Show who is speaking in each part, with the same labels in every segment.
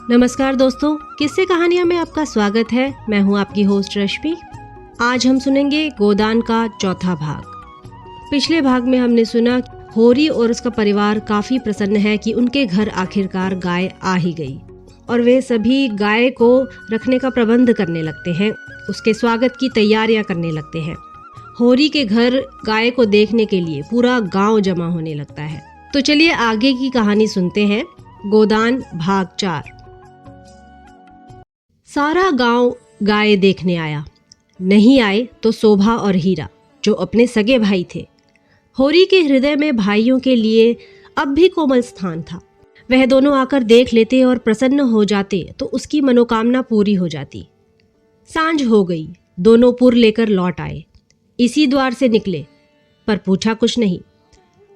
Speaker 1: नमस्कार दोस्तों, किस्से कहानियाँ में आपका स्वागत है। मैं हूँ आपकी होस्ट रश्मि। आज हम सुनेंगे गोदान का चौथा भाग। पिछले भाग में हमने सुना होरी और उसका परिवार काफी प्रसन्न है कि उनके घर आखिरकार गाय आ ही गई और वे सभी गाय को रखने का प्रबंध करने लगते हैं, उसके स्वागत की तैयारियां करने लगते हैं। होरी के घर गाय को देखने के लिए पूरा गांव जमा होने लगता है। तो चलिए आगे की कहानी सुनते हैं। गोदान भाग 4। सारा गांव गाय देखने आया। नहीं आए तो शोभा और हीरा, जो अपने सगे भाई थे। होरी के हृदय में भाइयों के लिए अब भी कोमल स्थान था। वह दोनों आकर देख लेते और प्रसन्न हो जाते तो उसकी मनोकामना पूरी हो जाती। सांझ हो गई, दोनों पुर लेकर लौट आए। इसी द्वार से निकले, पर पूछा कुछ नहीं।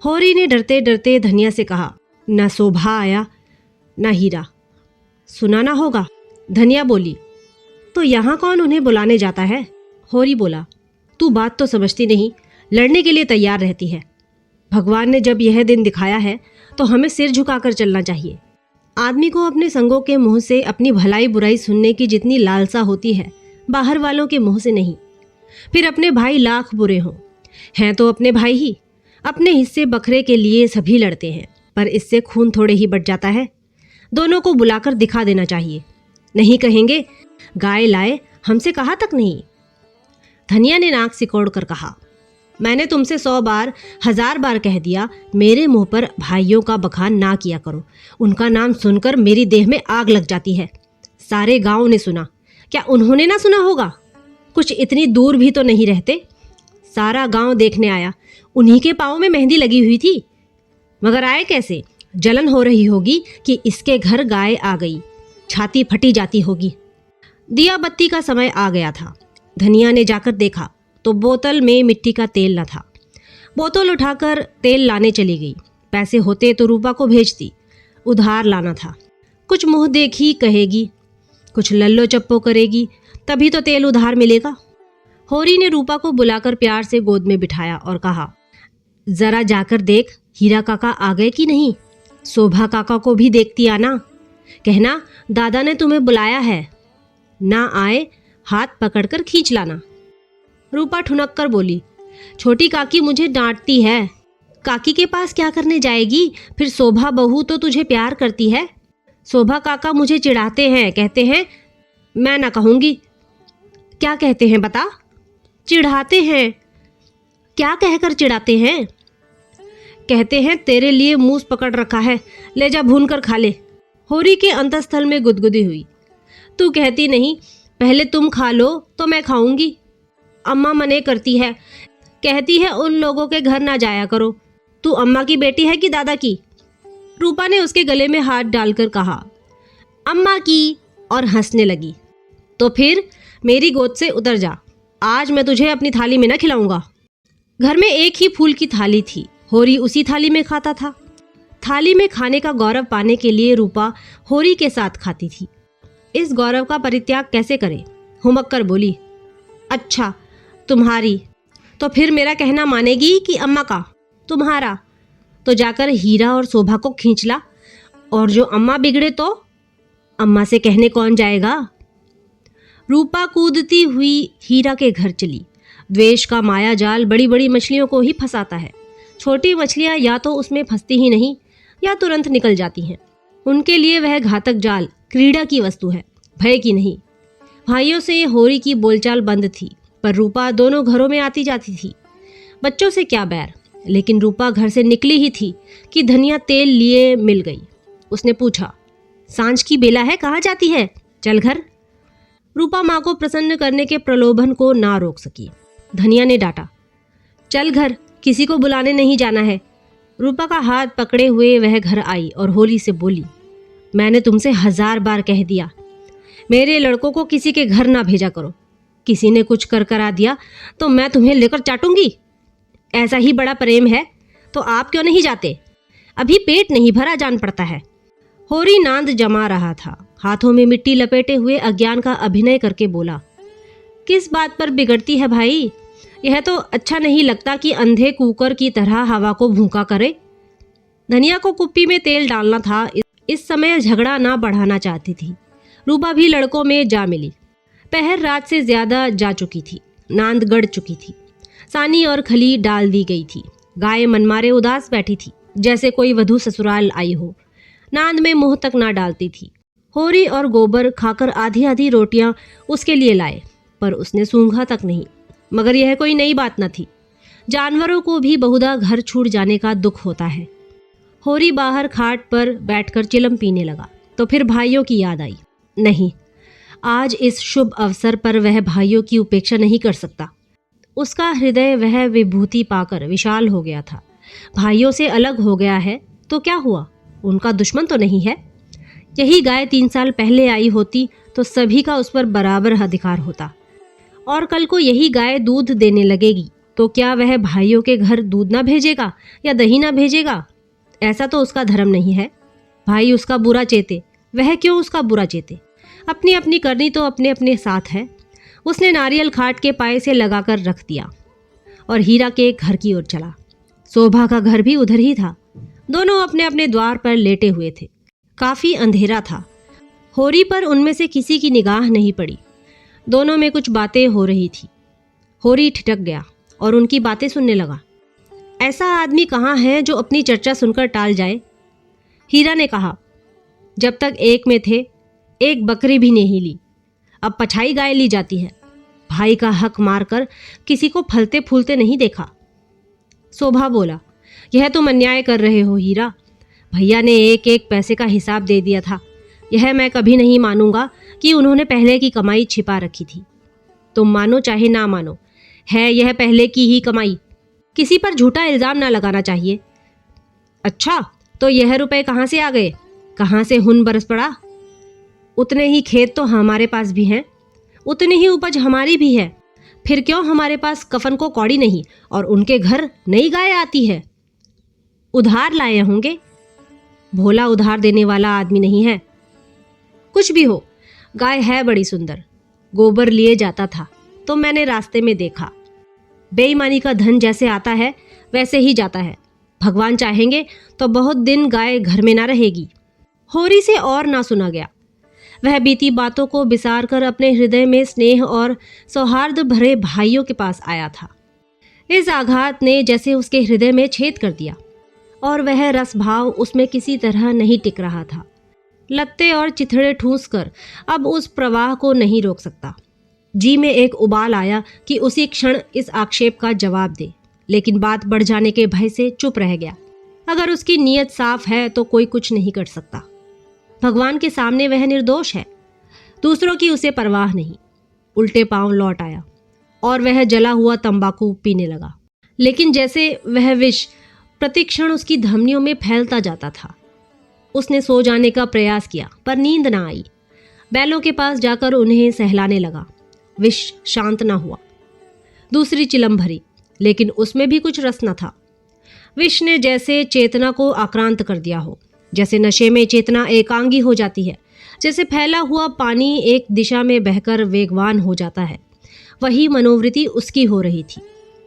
Speaker 1: होरी ने डरते डरते धनिया से कहा, न शोभा आया न हीरा, सुना ना होगा। धनिया बोली, तो यहाँ कौन उन्हें बुलाने जाता है? होरी बोला, तू बात तो समझती नहीं, लड़ने के लिए तैयार रहती है। भगवान ने जब यह दिन दिखाया है तो हमें सिर झुकाकर चलना चाहिए। आदमी को अपने संगों के मुंह से अपनी भलाई बुराई सुनने की जितनी लालसा होती है, बाहर वालों के मुंह से नहीं। फिर अपने भाई लाख बुरे हों, हैं तो अपने भाई ही। अपने हिस्से बखरे के लिए सभी लड़ते हैं, पर इससे खून थोड़े ही बच जाता है। दोनों को बुलाकर दिखा देना चाहिए। नहीं कहेंगे गाय लाए, हमसे कहा तक नहीं। धनिया ने नाक सिकोड़ कर कहा, मैंने तुमसे 100 बार 1000 बार कह दिया, मेरे मुंह पर भाइयों का बखान ना किया करो। उनका नाम सुनकर मेरी देह में आग लग जाती है। सारे गांव ने सुना, क्या उन्होंने ना सुना होगा? कुछ इतनी दूर भी तो नहीं रहते। सारा गांव देखने आया, उन्हीं के पाँव में मेहंदी लगी हुई थी। मगर आए कैसे? जलन हो रही होगी कि इसके घर गाय आ गई, छाती फटी जाती होगी। दिया बत्ती का समय आ गया था। धनिया ने जाकर देखा तो बोतल में मिट्टी का तेल न था। बोतल उठाकर तेल लाने चली गई। पैसे होते तो रूपा को भेजती, उधार लाना था। कुछ मुंह देखी कहेगी, कुछ लल्लो चप्पो करेगी, तभी तो तेल उधार मिलेगा। होरी ने रूपा को बुलाकर प्यार से गोद में बिठाया और कहा, जरा जाकर देख, हीरा काका आ गए कि नहीं। शोभा काका को भी देखती आना। कहना दादा ने तुम्हें बुलाया है, ना आए हाथ पकड़कर खींच लाना। रूपा ठुनक कर बोली, छोटी काकी मुझे डांटती है। काकी के पास क्या करने जाएगी? फिर शोभा बहू तो तुझे प्यार करती है। शोभा काका मुझे चिढ़ाते हैं, कहते हैं मैं ना कहूँगी। क्या कहते हैं बता? चिढ़ाते हैं। क्या कहकर चिढ़ाते हैं? कहते हैं तेरे लिए मूस पकड़ रखा है, ले जा भून कर खा ले। होरी के अंतस्थल में गुदगुदी हुई। तू कहती नहीं, पहले तुम खा लो तो मैं खाऊंगी। अम्मा मने करती है, कहती है उन लोगों के घर ना जाया करो। तू अम्मा की बेटी है कि दादा की? रूपा ने उसके गले में हाथ डालकर कहा, अम्मा की, और हंसने लगी। तो फिर मेरी गोद से उतर जा, आज मैं तुझे अपनी थाली में न खिलाऊंगा। घर में एक ही फूल की थाली थी, होरी उसी थाली में खाता था। थाली में खाने का गौरव पाने के लिए रूपा होरी के साथ खाती थी। इस गौरव का परित्याग कैसे करे? हुमक कर बोली, अच्छा तुम्हारी, तो फिर मेरा कहना मानेगी कि अम्मा का? तुम्हारा। तो जाकर हीरा और शोभा को खींच ला, और जो अम्मा बिगड़े तो अम्मा से कहने कौन जाएगा? रूपा कूदती हुई हीरा के घर चली। द्वेष का माया जाल बड़ी बड़ी मछलियों को ही फंसाता है। छोटी मछलियां या तो उसमें फंसती ही नहीं या तुरंत निकल जाती हैं। उनके लिए वह घातक जाल क्रीड़ा की वस्तु है, भय की नहीं। भाइयों से होरी की बोलचाल बंद थी, पर रूपा दोनों घरों में आती जाती थी। बच्चों से क्या बैर, लेकिन रूपा घर से निकली ही थी कि धनिया तेल लिए मिल गई। उसने पूछा, सांझ की बेला है, कहाँ जाती है? चल घर। रूपा माँ को प्रसन्न करने के प्रलोभन को ना रोक सकी। धनिया ने डांटा, चल घर, किसी को बुलाने नहीं जाना है। रूपा का हाथ पकड़े हुए वह घर आई और होली से बोली, मैंने तुमसे 1000 बार कह दिया, मेरे लड़कों को किसी के घर ना भेजा करो। किसी ने कुछ कर करा दिया तो मैं तुम्हें लेकर चाटूंगी। ऐसा ही बड़ा प्रेम है तो आप क्यों नहीं जाते? अभी पेट नहीं भरा जान पड़ता है। होरी नांद जमा रहा था, हाथों में मिट्टी लपेटे हुए अज्ञान का अभिनय करके बोला, किस बात पर बिगड़ती है भाई? यह तो अच्छा नहीं लगता कि अंधे कुकर की तरह हवा को भूखा करे। धनिया को कुप्पी में तेल डालना था, इस समय झगड़ा ना बढ़ाना चाहती थी। रूपा भी लड़कों में जा मिली। पहर रात से ज्यादा जा चुकी थी, नांद गड़ चुकी थी। सानी और खली डाल दी गई थी। गाय मनमारे उदास बैठी थी, जैसे कोई वधू ससुराल आई हो। नांद में मुंह तक ना डालती थी। होरी और गोबर खाकर आधी आधी रोटियां उसके लिए लाए, पर उसने सूंघा तक नहीं। मगर यह कोई नई बात न थी। जानवरों को भी बहुधा घर छूट जाने का दुख होता है। होरी बाहर खाट पर बैठकर चिलम पीने लगा तो फिर भाइयों की याद आई। नहीं, आज इस शुभ अवसर पर वह भाइयों की उपेक्षा नहीं कर सकता। उसका हृदय वह विभूति पाकर विशाल हो गया था। भाइयों से अलग हो गया है तो क्या हुआ, उनका दुश्मन तो नहीं है। यही गाय 3 साल पहले आई होती तो सभी का उस पर बराबर अधिकार होता। और कल को यही गाय दूध देने लगेगी तो क्या वह भाइयों के घर दूध ना भेजेगा या दही ना भेजेगा? ऐसा तो उसका धर्म नहीं है। भाई उसका बुरा चेते, वह क्यों उसका बुरा चेते? अपनी अपनी करनी तो अपने अपने साथ है। उसने नारियल खाट के पाए से लगाकर रख दिया और हीरा के घर की ओर चला। शोभा का घर भी उधर ही था। दोनों अपने अपने द्वार पर लेटे हुए थे। काफी अंधेरा था। होरी पर उनमें से किसी की निगाह नहीं पड़ी। दोनों में कुछ बातें हो रही थी। होरी ठिठक गया और उनकी बातें सुनने लगा। ऐसा आदमी कहाँ है जो अपनी चर्चा सुनकर टाल जाए? हीरा ने कहा, जब तक एक में थे एक बकरी भी नहीं ली, अब पछाई गाय ली जाती है। भाई का हक मारकर किसी को फलते फूलते नहीं देखा। शोभा बोला, यह तुम अन्याय कर रहे हो हीरा। भैया ने एक एक पैसे का हिसाब दे दिया था। यह मैं कभी नहीं मानूंगा कि उन्होंने पहले की कमाई छिपा रखी थी। तुम मानो चाहे ना मानो, है यह पहले की ही कमाई। किसी पर झूठा इल्जाम ना लगाना चाहिए। अच्छा, तो यह रुपए कहाँ से आ गए? कहाँ से हुन बरस पड़ा? उतने ही खेत तो हमारे पास भी हैं, उतनी ही उपज हमारी भी है। फिर क्यों हमारे पास कफन को कौड़ी नहीं और उनके घर नई गाय आती है? उधार लाए होंगे। भोला उधार देने वाला आदमी नहीं है। कुछ भी हो, गाय है बड़ी सुंदर। गोबर लिए जाता था तो मैंने रास्ते में देखा। बेईमानी का धन जैसे आता है वैसे ही जाता है। भगवान चाहेंगे तो बहुत दिन गाय घर में ना रहेगी। होरी से और ना सुना गया। वह बीती बातों को बिसार कर अपने हृदय में स्नेह और सौहार्द भरे भाइयों के पास आया था। इस आघात ने जैसे उसके हृदय में छेद कर दिया और वह रस भाव उसमें किसी तरह नहीं टिक रहा था। लत्ते और चिथड़े ठूंस कर अब उस प्रवाह को नहीं रोक सकता। जी में एक उबाल आया कि उसी क्षण इस आक्षेप का जवाब दे, लेकिन बात बढ़ जाने के भय से चुप रह गया। अगर उसकी नीयत साफ है तो कोई कुछ नहीं कर सकता। भगवान के सामने वह निर्दोष है। दूसरों की उसे परवाह नहीं। उल्टे पांव लौट आया और वह जला हुआ तंबाकू पीने लगा, लेकिन जैसे वह विष प्रतिक्षण उसकी धमनियों में फैलता जाता था। उसने सो जाने का प्रयास किया पर नींद ना आई। बैलों के पास जाकर उन्हें सहलाने लगा। विष शांत ना हुआ। दूसरी चिलम भरी, लेकिन उसमें भी कुछ रस न था। विष ने जैसे चेतना को आक्रांत कर दिया हो। जैसे नशे में चेतना एकांगी हो जाती है, जैसे फैला हुआ पानी एक दिशा में बहकर वेगवान हो जाता है, वही मनोवृत्ति उसकी हो रही थी।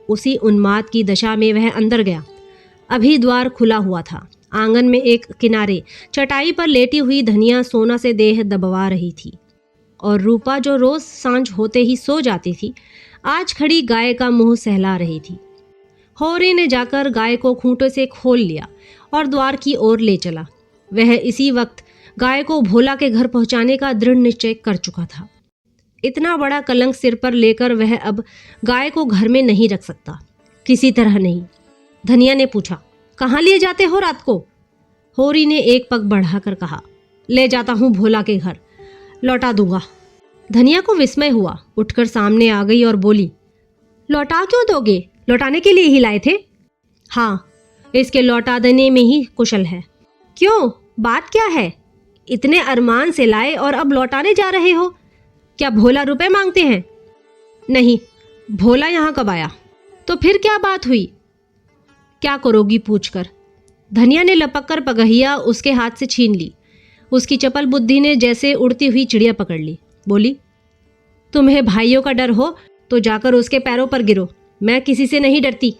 Speaker 1: उसी उन्माद की दशा में वह अंदर गया। अभी द्वार खुला हुआ था। आंगन में एक किनारे चटाई पर लेटी हुई धनिया सोना से देह दबवा रही थी और रूपा जो रोज सांझ होते ही सो जाती थी, आज खड़ी गाय का मुंह सहला रही थी। होरी ने जाकर गाय को खूंटे से खोल लिया और द्वार की ओर ले चला। वह इसी वक्त गाय को भोला के घर पहुंचाने का दृढ़ निश्चय कर चुका था। इतना बड़ा कलंक सिर पर लेकर वह अब गाय को घर में नहीं रख सकता, किसी तरह नहीं। धनिया ने पूछा, कहाँ लिए जाते हो रात को? होरी ने एक पग बढ़ाकर कहा, ले जाता हूँ भोला के घर, लौटा दूंगा। धनिया को विस्मय हुआ। उठकर सामने आ गई और बोली, लौटा क्यों दोगे? लौटाने के लिए ही लाए थे? हाँ, इसके लौटा देने में ही कुशल है। क्यों, बात क्या है? इतने अरमान से लाए और अब लौटाने जा रहे हो? क्या भोला रुपए मांगते हैं? नहीं, भोला यहाँ कब आया? तो फिर क्या बात हुई? क्या करोगी पूछकर? धनिया ने लपक कर पगहिया उसके हाथ से छीन ली। उसकी चपल बुद्धि ने जैसे उड़ती हुई चिड़िया पकड़ ली। बोली, तुम्हें भाइयों का डर हो तो जाकर उसके पैरों पर गिरो। मैं किसी से नहीं डरती।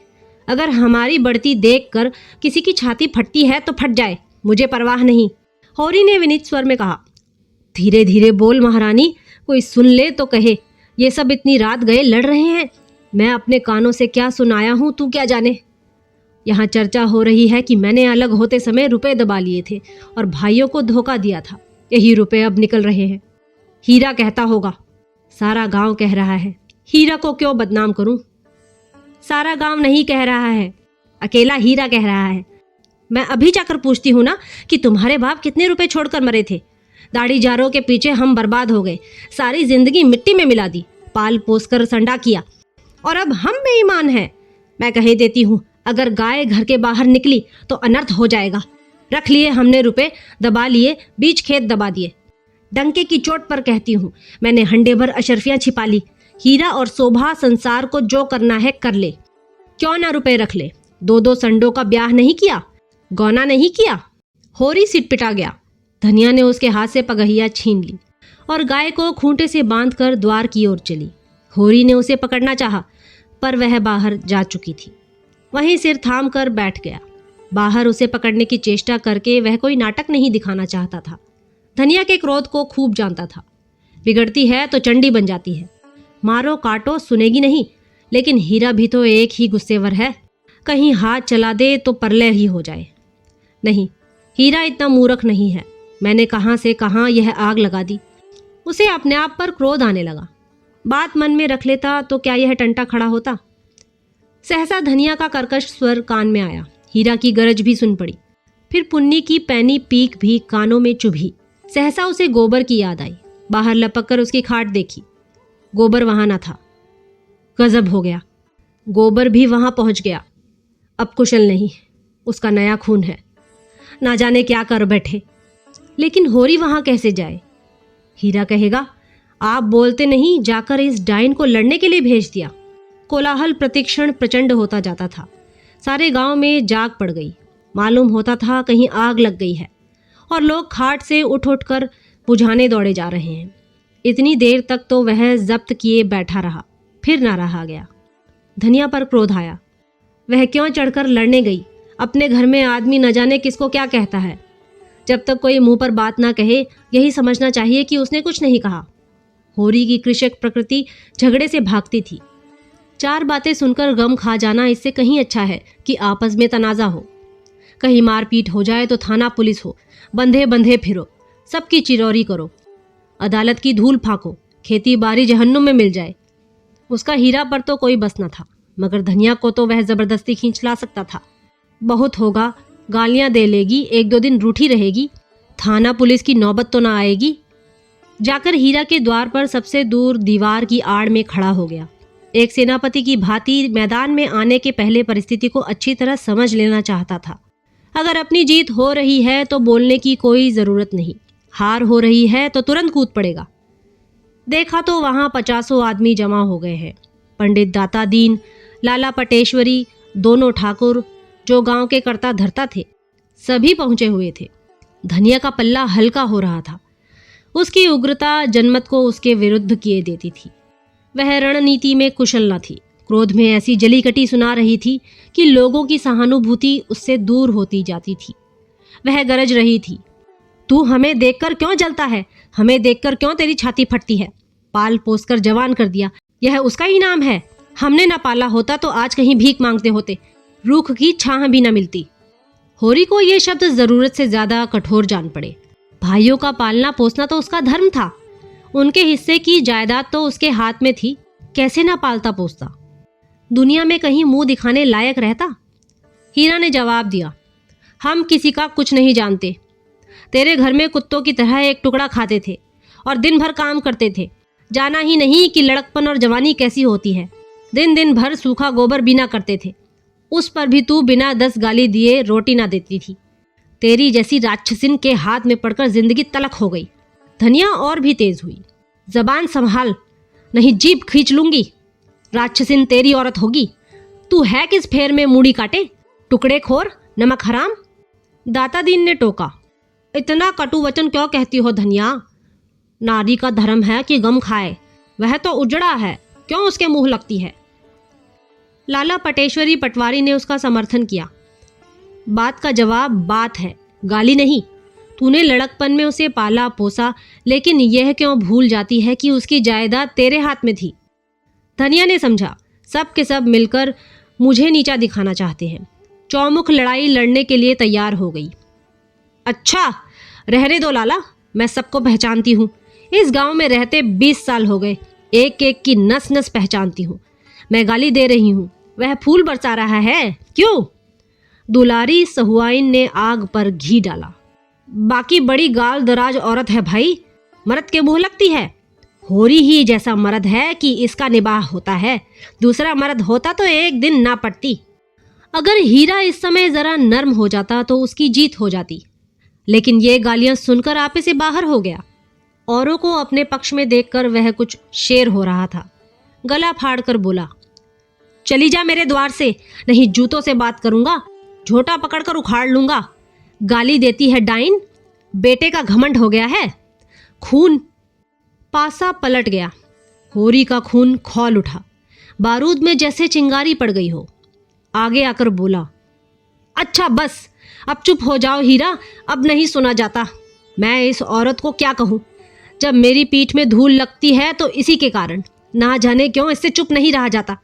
Speaker 1: अगर हमारी बढ़ती देखकर किसी की छाती फटती है तो फट जाए, मुझे परवाह नहीं। हौरी ने विनीत स्वर में कहा, धीरे धीरे बोल महारानी, कोई सुन ले तो कहे ये सब इतनी रात गए लड़ रहे हैं। मैं अपने कानों से क्या सुनाया हूं तू क्या जाने। यहाँ चर्चा हो रही है कि मैंने अलग होते समय रुपए दबा लिए थे और भाइयों को धोखा दिया था, यही रुपए अब निकल रहे हैं। हीरा कहता होगा, सारा गांव कह रहा है, हीरा को क्यों बदनाम करूं? सारा गांव नहीं कह रहा है, अकेला हीरा कह रहा है। मैं अभी जाकर पूछती हूं ना कि तुम्हारे बाप कितने रुपए छोड़कर मरे थे। दाढ़ी जारों के पीछे हम बर्बाद हो गए, सारी जिंदगी मिट्टी में मिला दी, पाल पोस कर संडा किया और अब हम बेईमान हैं। मैं कह देती हूँ, अगर गाय घर के बाहर निकली तो अनर्थ हो जाएगा। रख लिए हमने रुपए, दबा लिए, बीच खेत दबा दिए। डंके की चोट पर कहती हूँ, मैंने हंडे भर अशर्फियां छिपा ली। हीरा और शोभा संसार को जो करना है कर ले, क्यों ना रुपए रख ले। 2-2 संडों का ब्याह नहीं किया, गौना नहीं किया। होरी सिटपिटा गया। धनिया ने उसके हाथ से पगहिया छीन ली और गाय को खूंटे से बांधकर द्वार की ओर चली। होरी ने उसे पकड़ना चाहा, पर वह बाहर जा चुकी थी। वहीं सिर थाम कर बैठ गया। बाहर उसे पकड़ने की चेष्टा करके वह कोई नाटक नहीं दिखाना चाहता था। धनिया के क्रोध को खूब जानता था। बिगड़ती है तो चंडी बन जाती है, मारो काटो सुनेगी नहीं। लेकिन हीरा भी तो एक ही गुस्सेवर है, कहीं हाथ चला दे तो परले ही हो जाए। नहीं, हीरा इतना मूर्ख नहीं है। मैंने कहाँ से कहाँ यह आग लगा दी। उसे अपने आप पर क्रोध आने लगा। बात मन में रख लेता तो क्या यह टंटा खड़ा होता। सहसा धनिया का कर्कश स्वर कान में आया। हीरा की गरज भी सुन पड़ी। फिर पुन्नी की पैनी पीक भी कानों में चुभी। सहसा उसे गोबर की याद आई। बाहर लपक कर उसकी खाट देखी, गोबर वहां न था। गजब हो गया, गोबर भी वहां पहुंच गया। अब कुशल नहीं, उसका नया खून है, ना जाने क्या कर बैठे। लेकिन होरी वहां कैसे जाए? हीरा कहेगा, आप बोलते नहीं, जाकर इस डाइन को लड़ने के लिए भेज दिया। कोलाहल प्रतिक्षण प्रचंड होता जाता था। सारे गांव में जाग पड़ गई। मालूम होता था कहीं आग लग गई है और लोग खाट से उठ उठ कर बुझाने दौड़े जा रहे हैं। इतनी देर तक तो वह जब्त किए बैठा रहा, फिर ना रहा गया। धनिया पर क्रोध आया। वह क्यों चढ़कर लड़ने गई? अपने घर में आदमी न जाने किसको क्या कहता है। जब तक कोई मुंह पर बात ना कहे, यही समझना चाहिए कि उसने कुछ नहीं कहा। होरी की कृषक प्रकृति झगड़े से भागती थी। 4 बातें सुनकर गम खा जाना इससे कहीं अच्छा है कि आपस में तनाजा हो। कहीं मारपीट हो जाए तो थाना पुलिस हो, बंधे बंधे फिरो, सबकी चिरौरी करो, अदालत की धूल फाको, खेती बाड़ी जहन्नुम में मिल जाए। उसका हीरा पर तो कोई बस न था, मगर धनिया को तो वह जबरदस्ती खींच ला सकता था। बहुत होगा, गालियां दे लेगी, 1-2 दिन रूठी रहेगी, थाना पुलिस की नौबत तो ना आएगी। जाकर हीरा के द्वार पर सबसे दूर दीवार की आड़ में खड़ा हो गया। एक सेनापति की भांति मैदान में आने के पहले परिस्थिति को अच्छी तरह समझ लेना चाहता था। अगर अपनी जीत हो रही है तो बोलने की कोई जरूरत नहीं, हार हो रही है तो तुरंत कूद पड़ेगा। देखा तो वहां 50 आदमी जमा हो गए हैं। पंडित दाता दीन, लाला पटेश्वरी, दोनों ठाकुर जो गांव के कर्ता धर्ता थे, सभी पहुंचे हुए थे। धनिया का पल्ला हल्का हो रहा था। उसकी उग्रता जनमत को उसके विरुद्ध किए देती थी। वह रणनीति में कुशल न थी। क्रोध में ऐसी जली कटी सुना रही थी कि लोगों की सहानुभूति उससे दूर होती जाती थी। वह गरज रही थी, तू हमें देखकर क्यों जलता है? हमें देखकर क्यों तेरी छाती फटती है? पाल पोस कर जवान कर दिया, यह उसका ही नाम है। हमने न पाला होता तो आज कहीं भीख मांगते होते, रूख की छाह भी न मिलती। होरी को ये शब्द जरूरत से ज्यादा कठोर जान पड़े। भाइयों का पालना पोसना तो उसका धर्म था। उनके हिस्से की जायदाद तो उसके हाथ में थी, कैसे ना पालता पोसता? दुनिया में कहीं मुंह दिखाने लायक रहता? हीरा ने जवाब दिया, हम किसी का कुछ नहीं जानते। तेरे घर में कुत्तों की तरह एक टुकड़ा खाते थे और दिन भर काम करते थे। जाना ही नहीं कि लड़कपन और जवानी कैसी होती है। दिन दिन भर सूखा गोबर बीना करते थे, उस पर भी तू बिना 10 गाली दिए रोटी ना देती थी। तेरी जैसी राक्षसिन के हाथ में पड़कर जिंदगी तलक हो गई। धनिया और भी तेज हुई, जबान संभाल, नहीं जीभ खींच लूंगी। राक्षसिन तेरी औरत होगी। तू है किस फेर में मूड़ी काटे? टुकड़े खोर, नमक हराम। दाता दीन ने टोका, इतना कटु वचन क्यों कहती हो धनिया? नारी का धर्म है कि गम खाए, वह तो उजड़ा है, क्यों उसके मुंह लगती है? लाला पटेश्वरी पटवारी ने उसका समर्थन किया। बात का जवाब बात है, गाली नहीं। तूने लड़कपन में उसे पाला पोसा, लेकिन यह क्यों भूल जाती है कि उसकी जायदाद तेरे हाथ में थी? धनिया ने समझा, सब के सब मिलकर मुझे नीचा दिखाना चाहते हैं। चौमुख लड़ाई लड़ने के लिए तैयार हो गई। अच्छा, रहने दो लाला, मैं सबको पहचानती हूँ। इस गांव में रहते 20 साल हो गए, एक एक की नस नस पहचानती हूँ। मैं गाली दे रही हूँ, वह फूल बरसा रहा है, क्यों? दुलारी सहुआइन ने आग पर घी डाला। बाकी बड़ी गाल दराज औरत है भाई, मर्द के मुंह लगती है। होरी ही जैसा मर्द है कि इसका निबाह होता है, दूसरा मर्द होता तो एक दिन ना पड़ती। अगर हीरा इस समय जरा नर्म हो जाता तो उसकी जीत हो जाती, लेकिन ये गालियां सुनकर आपे से बाहर हो गया। औरों को अपने पक्ष में देखकर वह कुछ शेर हो रहा था। गला फाड़कर बोला, चली जा मेरे द्वार से, नहीं जूतों से बात करूंगा, झोटा पकड़कर उखाड़ लूंगा। गाली देती है डाइन, बेटे का घमंड हो गया है। खून। पासा पलट गया। होरी का खून खौल उठा, बारूद में जैसे चिंगारी पड़ गई हो। आगे आकर बोला, अच्छा बस, अब चुप हो जाओ हीरा, अब नहीं सुना जाता। मैं इस औरत को क्या कहूं? जब मेरी पीठ में धूल लगती है तो इसी के कारण, ना जाने क्यों इससे चुप नहीं रहा जाता।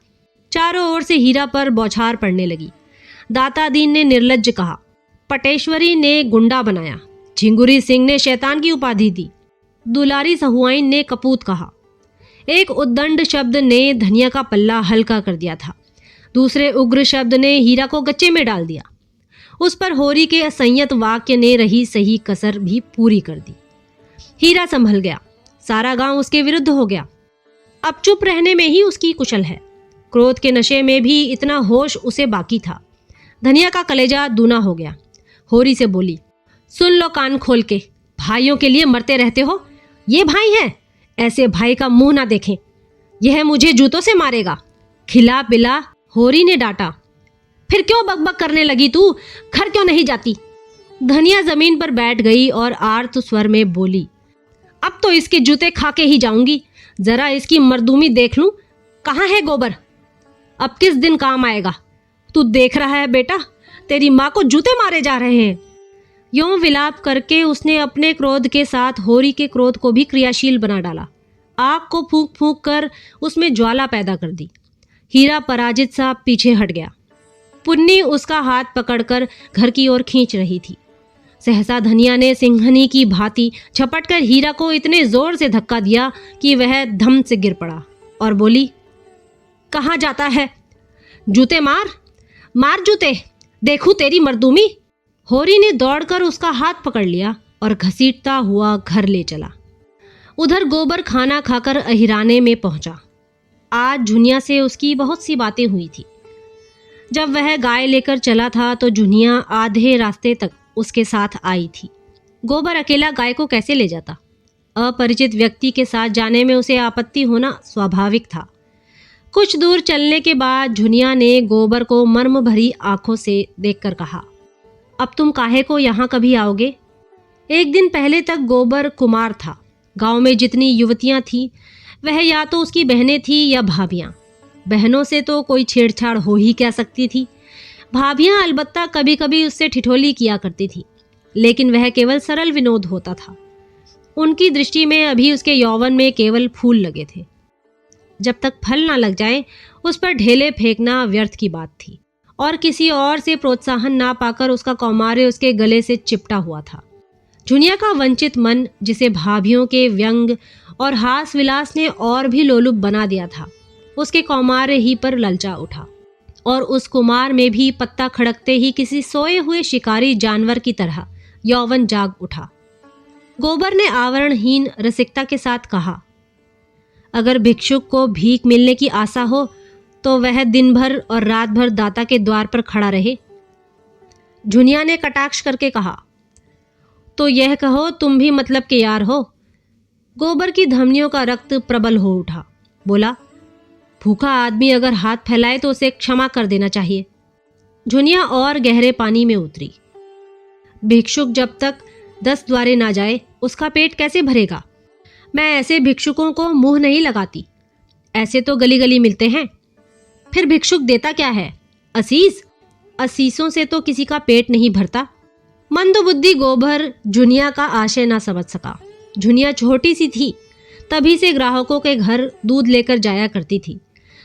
Speaker 1: चारों ओर से हीरा पर बौछार पड़ने लगी। दातादीन ने निर्लज्ज कहा, पटेश्वरी ने गुंडा बनाया, झिंगुरी सिंह ने शैतान की उपाधि दी, दुलारी सहुआइन ने कपूत कहा। एक उद्दंड शब्द ने धनिया का पल्ला हल्का कर दिया था, दूसरे उग्र शब्द ने हीरा को गच्चे में डाल दिया। उस पर होरी के असंयत वाक्य ने रही सही कसर भी पूरी कर दी। हीरा संभल गया, सारा गांव उसके विरुद्ध हो गया। अब चुप रहने में ही उसकी कुशल है। क्रोध के नशे में भी इतना होश उसे बाकी था। धनिया का कलेजा दूना हो गया। होरी से बोली, सुन लो कान खोल के, भाइयों के लिए मरते रहते हो। ये भाई हैं, ऐसे भाई का मुंह ना देखें, यह मुझे जूतों से मारेगा। खिला पिला, होरी ने डांटा। फिर क्यों बकबक करने लगी तू, घर क्यों नहीं जाती? धनिया जमीन पर बैठ गई और आर्त स्वर में बोली, अब तो इसके जूते खा के ही जाऊंगी, जरा इसकी मर्दूमी देख लूं, कहाँ है गोबर? अब किस दिन काम आएगा? तू देख रहा है बेटा, तेरी माँ को जूते मारे जा रहे हैं। यूं विलाप करके उसने अपने क्रोध के साथ होरी के क्रोध को भी क्रियाशील बना डाला। आग को फूंक फूंक कर उसमें ज्वाला पैदा कर दी। हीरा पराजित सा पीछे हट गया। पुन्नी उसका हाथ पकड़कर घर की ओर खींच रही थी। सहसा धनिया ने सिंहनी की भांति झपटकर हीरा को इतने जोर से धक्का दिया कि वह धम से गिर पड़ा और बोली, कहाँ जाता है? जूते मार, मार जूते, देखूं तेरी मर्दूमी। होरी ने दौड़कर उसका हाथ पकड़ लिया और घसीटता हुआ घर ले चला। उधर गोबर खाना खाकर अहिराने में पहुंचा। आज झुनिया से उसकी बहुत सी बातें हुई थी। जब वह गाय लेकर चला था तो झुनिया आधे रास्ते तक उसके साथ आई थी। गोबर अकेला गाय को कैसे ले जाता? अपरिचित व्यक्ति के साथ जाने में उसे आपत्ति होना स्वाभाविक था। कुछ दूर चलने के बाद झुनिया ने गोबर को मर्म भरी आंखों से देखकर कहा, अब तुम काहे को यहाँ कभी आओगे? एक दिन पहले तक गोबर कुमार था। गांव में जितनी युवतियां थीं वह या तो उसकी बहनें थीं या भाभियां। बहनों से तो कोई छेड़छाड़ हो ही क्या सकती थी। भाभियां अलबत्ता कभी कभी उससे ठिठोली किया करती थी, लेकिन वह केवल सरल विनोद होता था। उनकी दृष्टि में अभी उसके यौवन में केवल फूल लगे थे। जब तक फल ना लग जाए उस पर ढेले फेंकना व्यर्थ की बात थी, और किसी और से प्रोत्साहन ना पाकर उसका कौमार्य उसके गले से चिपटा हुआ था। झुनिया का वंचित मन, जिसे भाभियों के व्यंग और हास विलास ने और भी लोलुप बना दिया था, उसके कौमार्य ही पर ललचा उठा, और उस कुमार में भी पत्ता खड़कते ही किसी सोए हुए शिकारी जानवर की तरह यौवन जाग उठा। गोबर ने आवरणहीन रसिकता के साथ कहा, अगर भिक्षुक को भीख मिलने की आशा हो तो वह दिन भर और रात भर दाता के द्वार पर खड़ा रहे। झुनिया ने कटाक्ष करके कहा, तो यह कहो तुम भी मतलब के यार हो। गोबर की धमनियों का रक्त प्रबल हो उठा। बोला, भूखा आदमी अगर हाथ फैलाए तो उसे क्षमा कर देना चाहिए। झुनिया और गहरे पानी में उतरी। भिक्षुक जब तक 10 द्वारे ना जाए उसका पेट कैसे भरेगा? मैं ऐसे भिक्षुकों को मुंह नहीं लगाती, ऐसे तो गली गली मिलते हैं। फिर भिक्षुक देता क्या है? असीस? असीसों से तो किसी का पेट नहीं भरता। मंदबुद्धि गोबर झुनिया का आशय ना समझ सका। झुनिया छोटी सी थी, तभी से ग्राहकों के घर दूध लेकर जाया करती थी।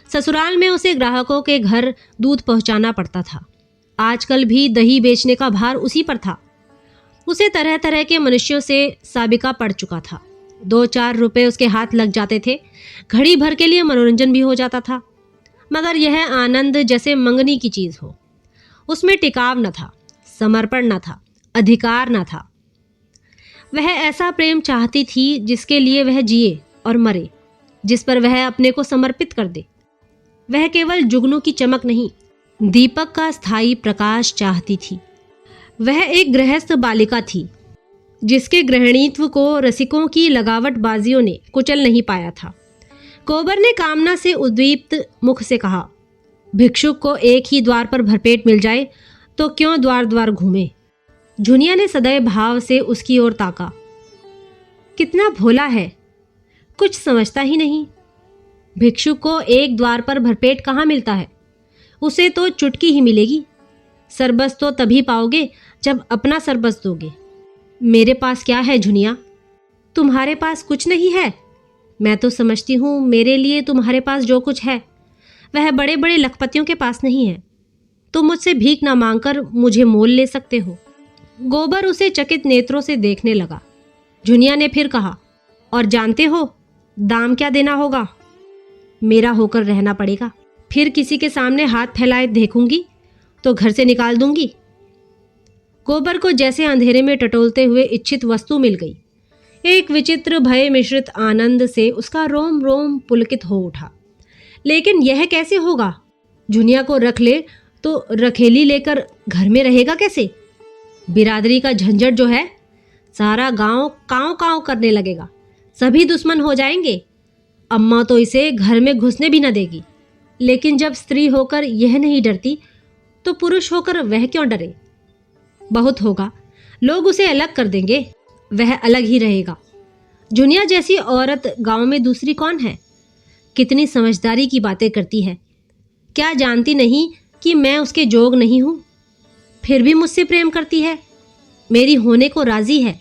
Speaker 1: ससुराल में उसे ग्राहकों के घर दूध पहुंचाना पड़ता था। आजकल भी दही बेचने का भार उसी पर था। उसे तरह तरह के मनुष्यों से साबिका पड़ चुका था। 2-4 रुपए उसके हाथ लग जाते थे, घड़ी भर के लिए मनोरंजन भी हो जाता था। मगर यह आनंद जैसे मंगनी की चीज हो। उसमें टिकाव न था, समर्पण न था, अधिकार न था। वह ऐसा प्रेम चाहती थी जिसके लिए वह जिए और मरे, जिस पर वह अपने को समर्पित कर दे। वह केवल जुगनू की चमक नहीं, दीपक का स्थायी प्रकाश चाहती थी। वह एक गृहस्थ बालिका थी जिसके गृहिणीत्व को रसिकों की लगावटबाजियों ने कुचल नहीं पाया था। गोबर ने कामना से उद्दीप्त मुख से कहा, भिक्षुक को एक ही द्वार पर भरपेट मिल जाए तो क्यों द्वार द्वार घूमे। झुनिया ने सदैव भाव से उसकी ओर ताका। कितना भोला है, कुछ समझता ही नहीं। भिक्षुक को एक द्वार पर भरपेट कहाँ मिलता है, उसे तो चुटकी ही मिलेगी। सरबस तो तभी पाओगे जब अपना सरबस दोगे। मेरे पास क्या है झुनिया? तुम्हारे पास कुछ नहीं है। मैं तो समझती हूँ मेरे लिए तुम्हारे पास जो कुछ है वह बड़े बड़े लखपतियों के पास नहीं है। तुम मुझसे भीख ना मांगकर मुझे मोल ले सकते हो। गोबर उसे चकित नेत्रों से देखने लगा। झुनिया ने फिर कहा, और जानते हो दाम क्या देना होगा? मेरा होकर रहना पड़ेगा। फिर किसी के सामने हाथ फैलाए देखूंगी तो घर से निकाल दूंगी। गोबर को जैसे अंधेरे में टटोलते हुए इच्छित वस्तु मिल गई। एक विचित्र भय मिश्रित आनंद से उसका रोम रोम पुलकित हो उठा। लेकिन यह कैसे होगा? झुनिया को रख ले तो रखेली लेकर घर में रहेगा कैसे? बिरादरी का झंझट जो है, सारा गांव कांव कांव करने लगेगा, सभी दुश्मन हो जाएंगे। अम्मा तो इसे घर में घुसने भी न देगी। लेकिन जब स्त्री होकर यह नहीं डरती तो पुरुष होकर वह क्यों डरे? बहुत होगा, लोग उसे अलग कर देंगे, वह अलग ही रहेगा। झुनिया जैसी औरत गांव में दूसरी कौन है? कितनी समझदारी की बातें करती है। क्या जानती नहीं कि मैं उसके जोग नहीं हूं? फिर भी मुझसे प्रेम करती है, मेरी होने को राजी है।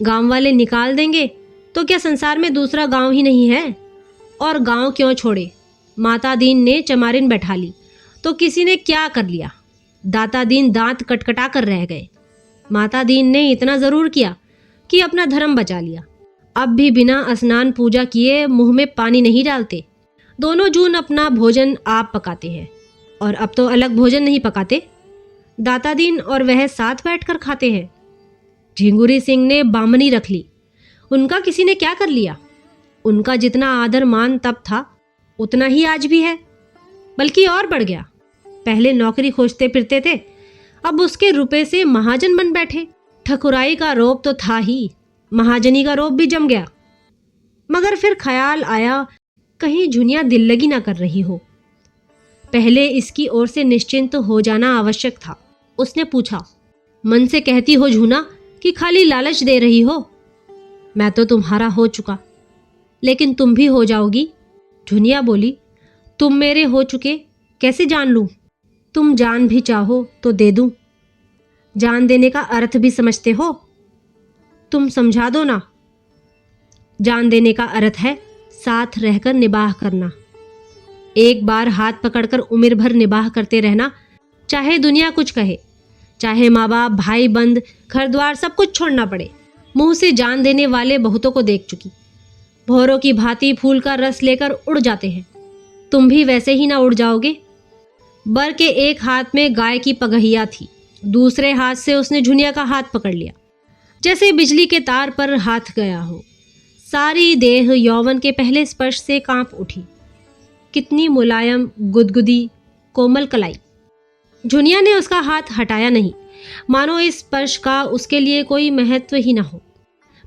Speaker 1: गांव वाले निकाल देंगे तो क्या संसार में दूसरा गांव ही नहीं है? और गांव क्यों छोड़े? माता दीन ने चमारिन बैठा ली तो किसी ने क्या कर लिया? दाता दीन दांत कटकटा कर रह गए। माता दीन ने इतना जरूर किया कि अपना धर्म बचा लिया। अब भी बिना स्नान पूजा किए मुंह में पानी नहीं डालते। दोनों जून अपना भोजन आप पकाते हैं, और अब तो अलग भोजन नहीं पकाते, दाता दीन और वह साथ बैठकर खाते हैं। झिंगुरी सिंह ने बामनी रख ली, उनका किसी ने क्या कर लिया? उनका जितना आदर मान तब था उतना ही आज भी है, बल्कि और बढ़ गया। पहले नौकरी खोजते फिरते थे, अब उसके रुपए से महाजन बन बैठे। ठकुराई का रोब तो था ही, महाजनी का रोब भी जम गया। मगर फिर ख्याल आया कहीं झुनिया दिल लगी ना कर रही हो। पहले इसकी ओर से निश्चिंत हो जाना आवश्यक था। उसने पूछा, मन से कहती हो झूना कि खाली लालच दे रही हो? मैं तो तुम्हारा हो चुका, लेकिन तुम भी हो जाओगी। झुनिया बोली, तुम मेरे हो चुके कैसे जान लूं? तुम जान भी चाहो तो दे दूं। जान देने का अर्थ भी समझते हो? तुम समझा दो ना। जान देने का अर्थ है साथ रहकर निबाह करना। एक बार हाथ पकड़कर उम्र भर निबाह करते रहना, चाहे दुनिया कुछ कहे, चाहे माँ बाप, भाई बंद, घर द्वार सब कुछ छोड़ना पड़े। मुंह से जान देने वाले बहुतों को देख चुकी। भौरों की भांति फूल का रस लेकर उड़ जाते हैं। तुम भी वैसे ही ना उड़ जाओगे? बर के एक हाथ में गाय की पगहिया थी, दूसरे हाथ से उसने झुनिया का हाथ पकड़ लिया, जैसे बिजली के तार पर हाथ गया हो। सारी देह यौवन के पहले स्पर्श से कांप उठी। कितनी मुलायम, गुदगुदी, कोमल कलाई। झुनिया ने उसका हाथ हटाया नहीं, मानो इस स्पर्श का उसके लिए कोई महत्व ही ना हो।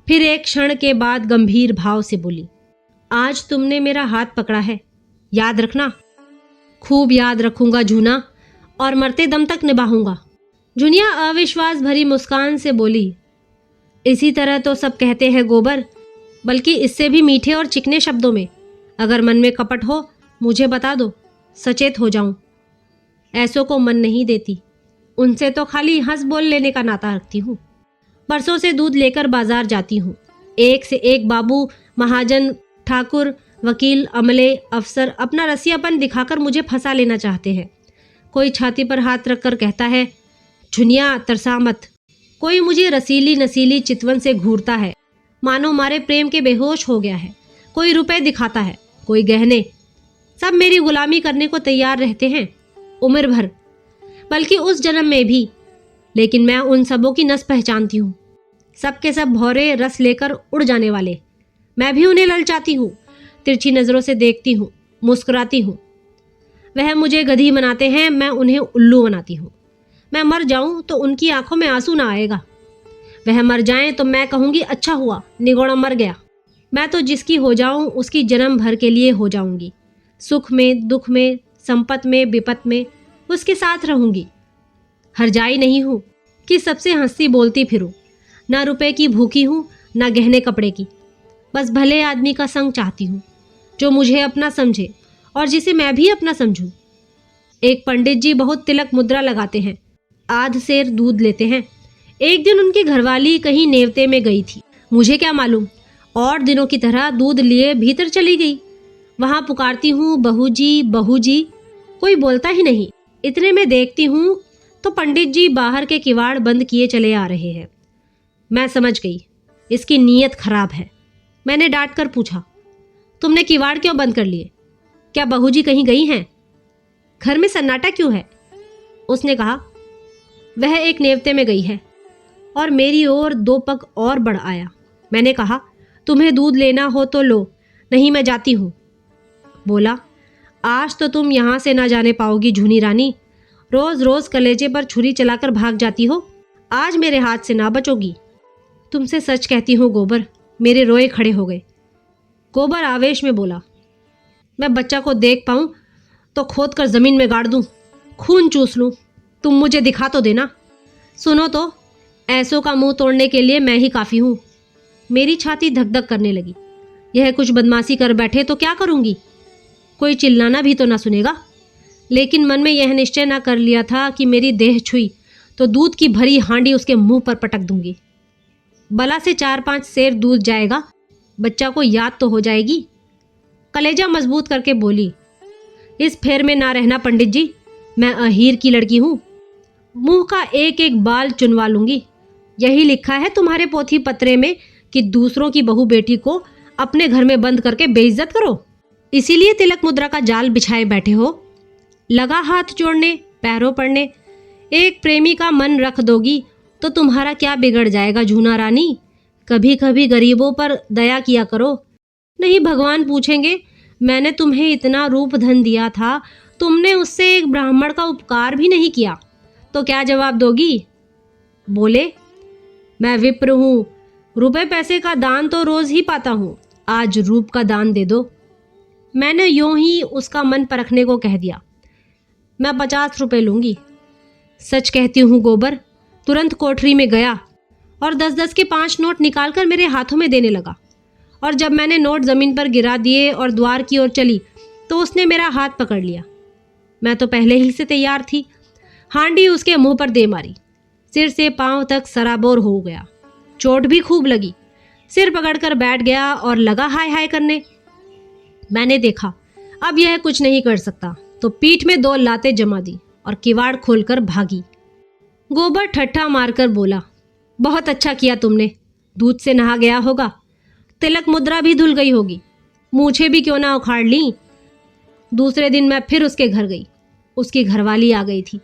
Speaker 1: फिर एक क्षण के बाद गंभीर भाव से बोली, आज तुमने मेरा हाथ पकड़ा है, याद रखना। खूब याद रखूंगा झूना, और मरते दम तक निभाऊंगा। झुनिया अविश्वास भरी मुस्कान से बोली, इसी तरह तो सब कहते हैं गोबर, बल्कि इससे भी मीठे और चिकने शब्दों में। अगर मन में कपट हो मुझे बता दो, सचेत हो जाऊं। ऐसों को मन नहीं देती। उनसे तो खाली हंस बोल लेने का नाता रखती हूँ। बरसों से दूध लेकर बाजार जाती हूँ। एक से एक बाबू, महाजन, ठाकुर, वकील, अमले, अफसर अपना रसियापन दिखाकर मुझे फंसा लेना चाहते हैं। कोई छाती पर हाथ रखकर कहता है, झुनिया तरसा मत। कोई मुझे रसीली नसीली चितवन से घूरता है, मानो मारे प्रेम के बेहोश हो गया है। कोई रुपए दिखाता है, कोई गहने, सब मेरी गुलामी करने को तैयार रहते हैं, उम्र भर, बल्कि उस जन्म में भी। लेकिन मैं उन सबों की नस पहचानती हूँ। सब के सब भौरे रस लेकर उड़ जाने वाले। मैं भी उन्हें ललचाती हूँ, तिरछी नज़रों से देखती हूँ, मुस्कुराती हूँ। वह मुझे गधी बनाते हैं, मैं उन्हें उल्लू बनाती हूँ। मैं मर जाऊं तो उनकी आंखों में आंसू ना आएगा। वह मर जाएं तो मैं कहूँगी, अच्छा हुआ निगोड़ा मर गया। मैं तो जिसकी हो जाऊं उसकी जन्म भर के लिए हो जाऊंगी। सुख में, दुख में, संपत में, विपत में उसके साथ रहूंगी। हरजाई नहीं हूँ कि सबसे हंसती बोलती फिरूं। ना रुपए की भूखी हूँ, ना गहने कपड़े की। बस भले आदमी का संग चाहती हूँ, जो मुझे अपना समझे और जिसे मैं भी अपना समझूं। एक पंडित जी बहुत तिलक मुद्रा लगाते हैं, आध सेर दूध लेते हैं। एक दिन उनकी घरवाली कहीं नेवते में गई थी, मुझे क्या मालूम, और दिनों की तरह दूध लिए भीतर चली गई। वहां पुकारती हूँ, बहू जी, बहू जी, कोई बोलता ही नहीं। इतने में देखती हूँ तो पंडित जी बाहर के किवाड़ बंद किए चले आ रहे हैं। मैं समझ गई, इसकी नीयत खराब है। मैंने डांट कर पूछा, तुमने किवाड़ क्यों बंद कर लिए? क्या बहू जी कहीं गई हैं? घर में सन्नाटा क्यों है? उसने कहा, वह एक नेवते में गई है। और मेरी ओर 2 पग और बढ़ आया। मैंने कहा, तुम्हें दूध लेना हो तो लो, नहीं मैं जाती हूँ। बोला, आज तो तुम यहाँ से ना जाने पाओगी झुनी रानी। रोज रोज कलेजे पर छुरी चलाकर भाग जाती हो, आज मेरे हाथ से ना बचोगी। तुमसे सच कहती हूँ गोबर। मेरे रोए खड़े हो गए। गोबर आवेश में बोला, मैं बच्चा को देख पाऊँ तो खोद कर जमीन में गाड़ दूँ, खून चूस लूँ, तुम मुझे दिखा तो देना। सुनो तो, ऐसों का मुंह तोड़ने के लिए मैं ही काफ़ी हूँ। मेरी छाती धक धक करने लगी। यह कुछ बदमाशी कर बैठे तो क्या करूँगी? कोई चिल्लाना भी तो ना सुनेगा। लेकिन मन में यह निश्चय ना कर लिया था कि मेरी देह छुई तो दूध की भरी हांडी उसके मुंह पर पटक दूंगी। बला से 4-5 सेर दूध जाएगा, बच्चा को याद तो हो जाएगी। कलेजा मजबूत करके बोली, इस फेर में ना रहना पंडित जी, मैं अहीर की लड़की हूँ। मुंह का एक एक बाल चुनवा लूंगी। यही लिखा है तुम्हारे पोथी पत्रे में कि दूसरों की बहू बेटी को अपने घर में बंद करके बेइज्जत करो, इसीलिए तिलक मुद्रा का जाल बिछाए बैठे हो। लगा हाथ जोड़ने, पैरों पड़ने। एक प्रेमी का मन रख दोगी तो तुम्हारा क्या बिगड़ जाएगा झूना रानी? कभी कभी गरीबों पर दया किया करो, नहीं भगवान पूछेंगे, मैंने तुम्हें इतना रूप धन दिया था, तुमने उससे एक ब्राह्मण का उपकार भी नहीं किया, तो क्या जवाब दोगी? बोले, मैं विप्र हूँ, रुपए पैसे का दान तो रोज ही पाता हूँ, आज रूप का दान दे दो। मैंने यूं ही उसका मन परखने को कह दिया, मैं 50 रुपए लूँगी। सच कहती हूँ गोबर। तुरंत कोठरी में गया और 10-10 के 5 नोट निकालकर मेरे हाथों में देने लगा। और जब मैंने नोट ज़मीन पर गिरा दिए और द्वार की ओर चली तो उसने मेरा हाथ पकड़ लिया। मैं तो पहले ही से तैयार थी। हांडी उसके मुंह पर दे मारी। सिर से पांव तक सराबोर हो गया। चोट भी खूब लगी। सिर पकड़कर बैठ गया और लगा हाय हाय करने। मैंने देखा अब यह कुछ नहीं कर सकता, तो पीठ में 2 लातें जमा दी और किवाड़ खोलकर भागी। गोबर ठट्ठा मारकर बोला, बहुत अच्छा किया तुमने, दूध से नहा गया होगा, तिलक मुद्रा भी धुल गई होगी, मूछें भी क्यों ना उखाड़ ली। दूसरे दिन मैं फिर उसके घर गई। उसकी घरवाली आ गई थी।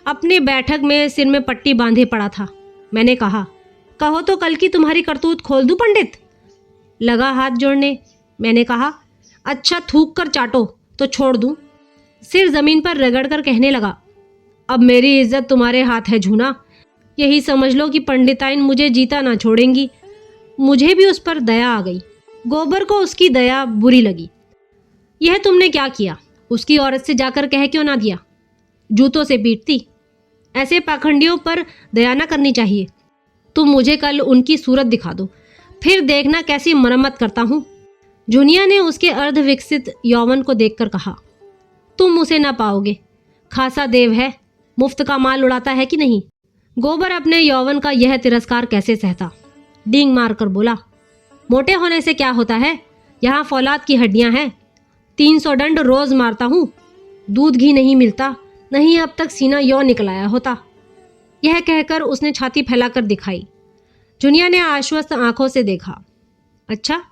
Speaker 1: अपने बैठक में सिर में पट्टी बांधे पड़ा था। मैंने कहा, कहो तो कल की तुम्हारी करतूत खोल दूं पंडित? लगा हाथ जोड़ने। मैंने कहा, अच्छा थूक कर चाटो तो छोड़ दूं। सिर जमीन पर रगड़ कर कहने लगा, अब मेरी इज्जत तुम्हारे हाथ है झूना। यही समझ लो कि पंडिताइन मुझे जीता ना छोड़ेंगी। मुझे भी उस पर दया आ गई। गोबर को उसकी दया बुरी लगी। यह तुमने क्या किया? उसकी औरत से जाकर कह क्यों ना दिया? जूतों से पीटती। ऐसे पाखंडियों पर दया ना करनी चाहिए। तुम मुझे कल उनकी सूरत दिखा दो, फिर देखना कैसी मरम्मत करता हूँ। जुनिया ने उसके अर्धविकसित यौवन को देखकर कहा, तुम उसे ना पाओगे, खासा देव है, मुफ्त का माल उड़ाता है कि नहीं। गोबर अपने यौवन का यह तिरस्कार कैसे सहता। डींग मारकर बोला, मोटे होने से क्या होता है, यहाँ फौलाद की हड्डियां हैं। 300 डंड रोज मारता हूँ, दूध घी नहीं मिलता, नहीं अब तक सीना यौ निकलाया होता। यह कहकर उसने छाती फैलाकर दिखाई। जुनिया ने आश्वस्त आंखों से देखा। अच्छा,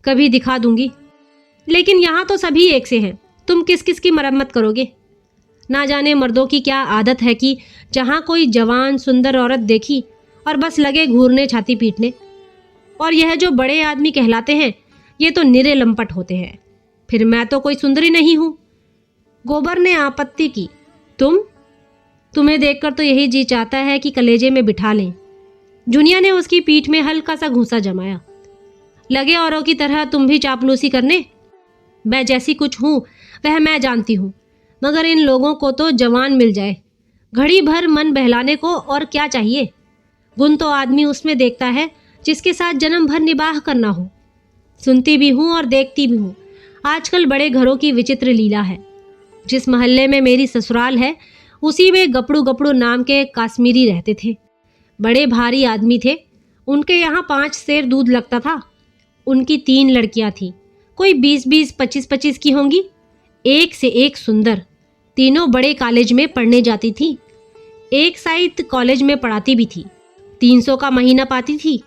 Speaker 1: कभी दिखा दूंगी, लेकिन यहाँ तो सभी एक से हैं, तुम किस किस की मरम्मत करोगे। ना जाने मर्दों की क्या आदत है कि जहाँ कोई जवान सुंदर औरत देखी और बस लगे घूरने छाती पीटने। और यह जो बड़े आदमी कहलाते हैं, ये तो निरे लंपट होते हैं। फिर मैं तो कोई सुंदरी नहीं हूँ। गोबर ने आपत्ति की। तुम्हें देखकर तो यही जी चाहता है कि कलेजे में बिठा लें। जुनिया ने उसकी पीठ में हल्का सा घूंसा जमाया। लगे औरों की तरह तुम भी चापलूसी करने। मैं जैसी कुछ हूँ वह मैं जानती हूँ, मगर इन लोगों को तो जवान मिल जाए, घड़ी भर मन बहलाने को, और क्या चाहिए। गुण तो आदमी उसमें देखता है जिसके साथ जन्म भर निबाह करना हो। सुनती भी हूँ और देखती भी हूँ, आजकल बड़े घरों की विचित्र लीला है। जिस मोहल्ले में मेरी ससुराल है, उसी में गपड़ू गपड़ू नाम के काश्मीरी रहते थे। बड़े भारी आदमी थे। उनके यहाँ 5 सेर दूध लगता था। उनकी 3 लड़कियां थीं, कोई 20-20, 25-25 की होंगी, एक से एक सुंदर। तीनों बड़े कॉलेज में पढ़ने जाती थी। एक साहित्य कॉलेज में पढ़ाती भी थी। 300 का महीना पाती थी।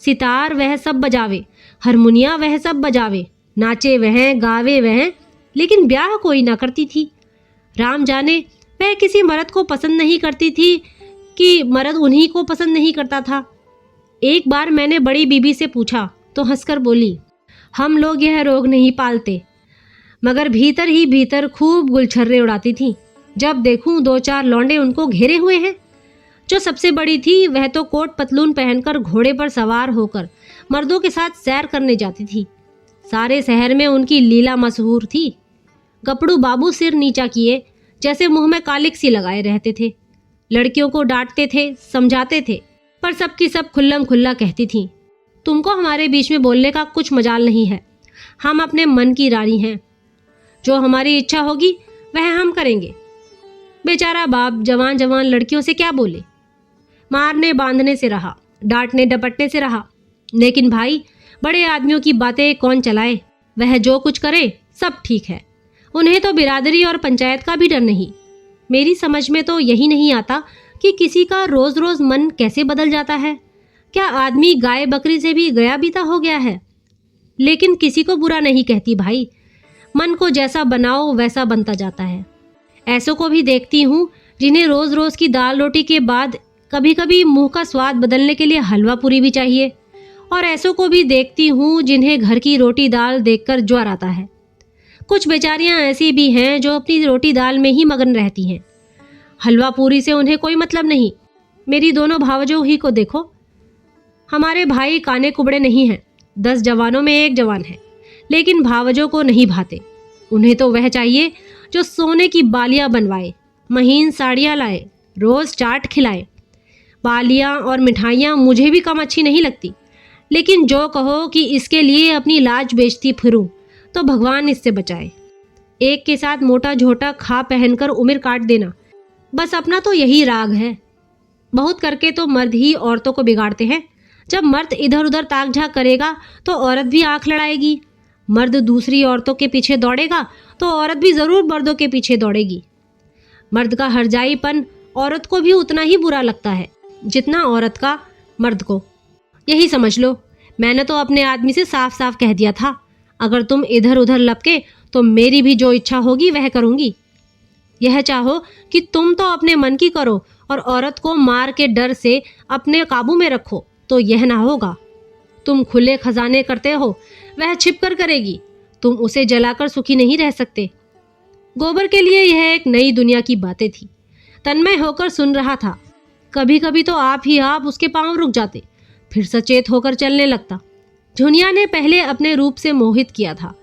Speaker 1: सितार वह सब बजावे, हारमोनिया वह सब बजावे, नाचे वह, गावे वह, लेकिन ब्याह कोई ना करती थी। राम जाने वह किसी मर्द को पसंद नहीं करती थी कि मर्द उन्हीं को पसंद नहीं करता था। एक बार मैंने बड़ी बीबी से पूछा तो हंसकर बोली, हम लोग यह रोग नहीं पालते, मगर भीतर ही भीतर खूब गुलछर्रे उड़ाती थी। जब देखूं 2-4 लौंडे उनको घेरे हुए हैं। जो सबसे बड़ी थी वह तो कोट पतलून पहनकर घोड़े पर सवार होकर मर्दों के साथ सैर करने जाती थी। सारे शहर में उनकी लीला मशहूर थी। गपड़ू बाबू सिर नीचा किए जैसे मुंह में कालिक सी लगाए रहते थे। लड़कियों को डांटते थे, समझाते थे, पर सबकी सब खुल्लम खुल्ला कहती थीं, तुमको हमारे बीच में बोलने का कुछ मजाल नहीं है। हम अपने मन की रानी हैं। जो हमारी इच्छा होगी वह हम करेंगे। बेचारा बाप जवान जवान लड़कियों से क्या बोले। मारने बांधने से रहा, डांटने डपटने से रहा, लेकिन भाई बड़े आदमियों की बातें कौन चलाए। वह जो कुछ करे सब ठीक है। उन्हें तो बिरादरी और पंचायत का भी डर नहीं। मेरी समझ में तो यही नहीं आता कि किसी का रोज रोज मन कैसे बदल जाता है। क्या आदमी गाय बकरी से भी गया बीता हो गया है। लेकिन किसी को बुरा नहीं कहती भाई, मन को जैसा बनाओ वैसा बनता जाता है। ऐसों को भी देखती हूँ जिन्हें रोज रोज की दाल रोटी के बाद कभी कभी मुंह का स्वाद बदलने के लिए हलवा पूरी भी चाहिए, और ऐसों को भी देखती हूँ जिन्हें घर की रोटी दाल देखकर ज्वर आता है। कुछ बेचारियां ऐसी भी हैं जो अपनी रोटी दाल में ही मगन रहती हैं। हलवा पूरी से उन्हें कोई मतलब नहीं। मेरी दोनों भावजों ही को देखो। हमारे भाई काने कुबड़े नहीं हैं, 10 जवानों में 1 जवान है, लेकिन भावजों को नहीं भाते। उन्हें तो वह चाहिए जो सोने की बालियां बनवाए, महीन साड़ियां लाए, रोज चाट खिलाए। बालियां और मिठाइयाँ मुझे भी कम अच्छी नहीं लगती, लेकिन जो कहो कि इसके लिए अपनी लाज बेचती फिरूं तो भगवान इससे बचाए। एक के साथ मोटा झोटा खा पहनकर उम्र काट देना, बस अपना तो यही राग है। बहुत करके तो मर्द ही औरतों को बिगाड़ते हैं। जब मर्द इधर उधर ताक झाक करेगा तो औरत भी आंख लड़ाएगी। मर्द दूसरी औरतों के पीछे दौड़ेगा तो औरत भी जरूर मर्दों के पीछे दौड़ेगी। मर्द का हरजाईपन औरत को भी उतना ही बुरा लगता है जितना औरत का मर्द को। यही समझ लो। मैंने तो अपने आदमी से साफ साफ कह दिया था, अगर तुम इधर उधर लपके तो मेरी भी जो इच्छा होगी वह करूंगी। यह चाहो कि तुम तो अपने मन की करो और औरत को मार के डर से अपने काबू में रखो तो यह ना होगा। तुम खुले खजाने करते हो, वह छिपकर करेगी। तुम उसे जलाकर सुखी नहीं रह सकते। गोबर के लिए यह एक नई दुनिया की बातें थी। तन्मय होकर सुन रहा था। कभी कभी तो आप ही आप उसके पांव रुक जाते, फिर सचेत होकर चलने लगता। जुनिया ने पहले अपने रूप से मोहित किया था।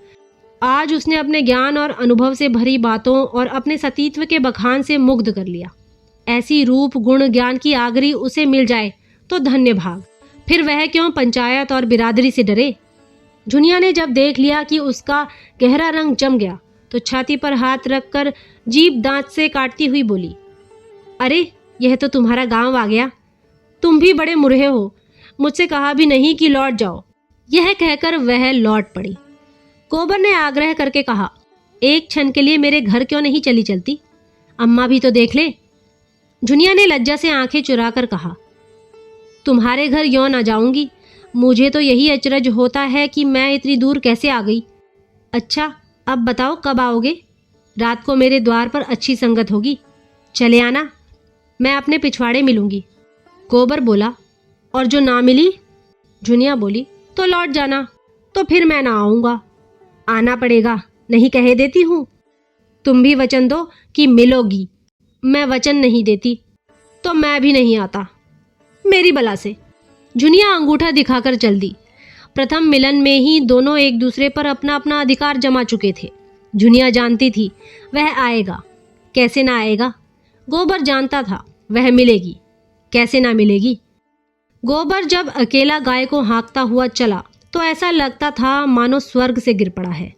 Speaker 1: आज उसने अपने ज्ञान और अनुभव से भरी बातों और अपने सतीत्व के बखान से मुग्ध कर लिया। ऐसी रूप गुण ज्ञान की आगरी उसे मिल जाए तो धन्य भाग। फिर वह क्यों पंचायत और बिरादरी से डरे। जुनिया ने जब देख लिया कि उसका गहरा रंग जम गया तो छाती पर हाथ रखकर जीभ दांत से काटती हुई बोली, अरे यह तो तुम्हारा गांव आ गया, तुम भी बड़े मुरहे हो, मुझसे कहा भी नहीं कि लौट जाओ। यह कहकर वह लौट पड़ी। गोबर ने आग्रह करके कहा, एक क्षण के लिए मेरे घर क्यों नहीं चली चलती, अम्मा भी तो देख ले। जुनिया ने लज्जा से आंखें चुराकर कहा, तुम्हारे घर यों ना जाऊंगी, मुझे तो यही अचरज होता है कि मैं इतनी दूर कैसे आ गई। अच्छा अब बताओ कब आओगे, रात को मेरे द्वार पर अच्छी संगत होगी, चले आना, मैं अपने पिछवाड़े मिलूंगी। गोबर बोला, और जो ना मिली? जुनिया बोली, तो लौट जाना। तो फिर मैं ना आऊंगा। आना पड़ेगा, नहीं कहे देती हूँ। तुम भी वचन दो कि मिलोगी। मैं वचन नहीं देती तो मैं भी नहीं आता, मेरी बला से। जुनिया अंगूठा दिखाकर चल दी। प्रथम मिलन में ही दोनों एक दूसरे पर अपना अपना अधिकार जमा चुके थे। जुनिया जानती थी वह आएगा, कैसे ना आएगा। गोबर जानता था वह मिलेगी, कैसे ना मिलेगी। गोबर जब अकेला गाय को हाँकता हुआ चला तो ऐसा लगता था मानो स्वर्ग से गिर पड़ा है।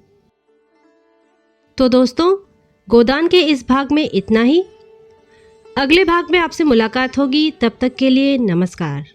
Speaker 1: तो दोस्तों, गोदान के इस भाग में इतना ही। अगले भाग में आपसे मुलाकात होगी, तब तक के लिए नमस्कार।